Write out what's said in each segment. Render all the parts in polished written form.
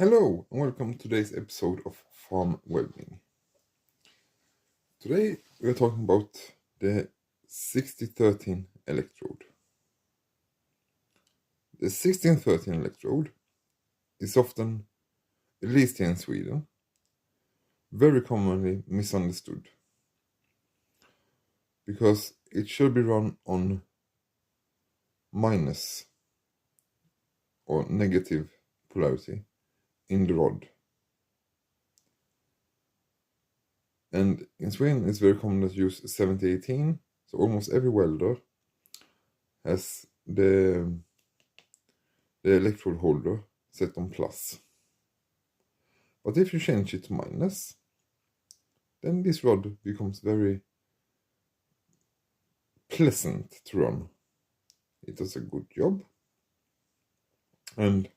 Hello and welcome to today's episode of Farm Welding. Today we are talking about the 6013 electrode. The 1613 electrode is often, at least here in Sweden, very commonly misunderstood because it should be run on minus or negative polarity in the rod. And in Sweden it's very common to use 7018, so almost every welder has the electrode holder set on plus. But if you change it to minus, then this rod becomes very pleasant to run. It does a good job and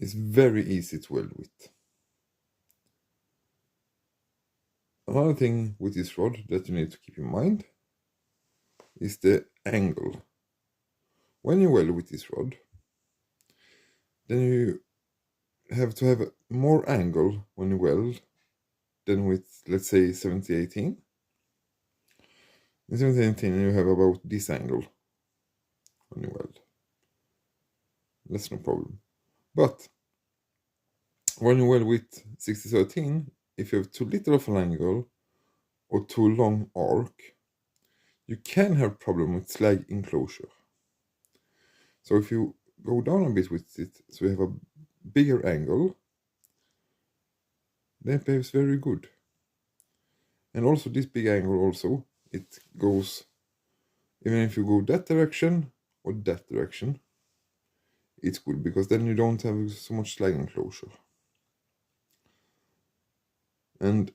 it's very easy to weld with. Another thing with this rod that you need to keep in mind is the angle. When you weld with this rod, then you have to have more angle when you weld than with, let's say, 7018. In 7018 you have about this angle when you weld. That's no problem. But when you weld with 6013, if you have too little of an angle or too long arc, you can have problem with slag enclosure. So if you go down a bit with it, so you have a bigger angle, then it behaves very good. And also this big angle also, it goes, even if you go that direction or that direction, it's good because then you don't have so much slag enclosure. And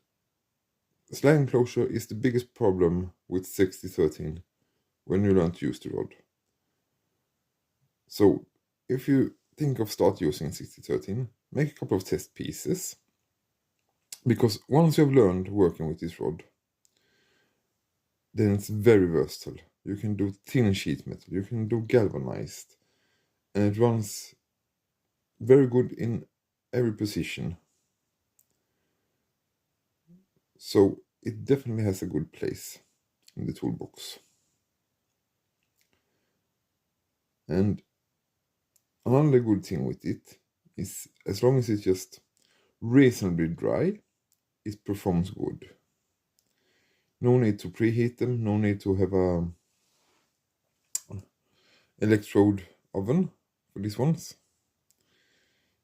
slag enclosure is the biggest problem with 6013 when you learn to use the rod. So if you think of start using 6013, make a couple of test pieces, because once you have learned working with this rod, then it's very versatile. You can do thin sheet metal, you can do galvanized, and it runs very good in every position. So it definitely has a good place in the toolbox. And another good thing with it is, as long as it's just reasonably dry, it performs good. No need to preheat them, no need to have a electrode oven for these ones.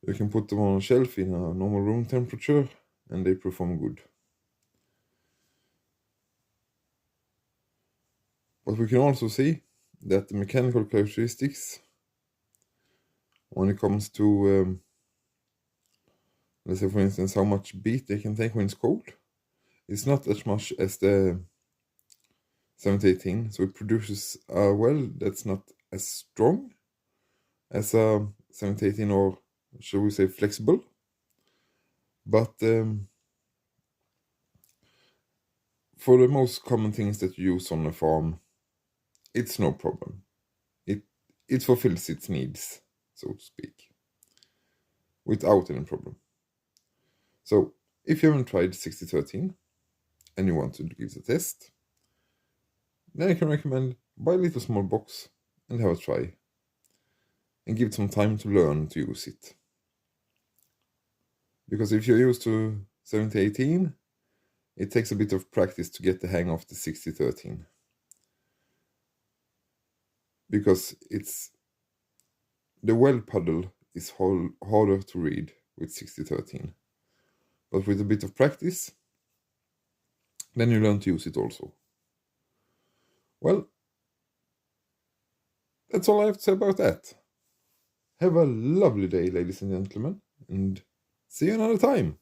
You can put them on a shelf in a normal room temperature and they perform good. But we can also see that the mechanical characteristics, when it comes to, let's say for instance, how much beat they can take when it's cold, it's not as much as the 7018. So it produces a weld that's not as strong as a 7018, or shall we say flexible. But for the most common things that you use on a farm, it's no problem. It fulfills its needs, so to speak, without any problem. So if you haven't tried 6013 and you want to give it a test, then I can recommend buy a little small box and have a try and give it some time to learn to use it. Because if you're used to 7018, it takes a bit of practice to get the hang of the 6013. Because the weld puddle is harder to read with 6013. But with a bit of practice, then you learn to use it also. Well, that's all I have to say about that. Have a lovely day, ladies and gentlemen, and see you another time.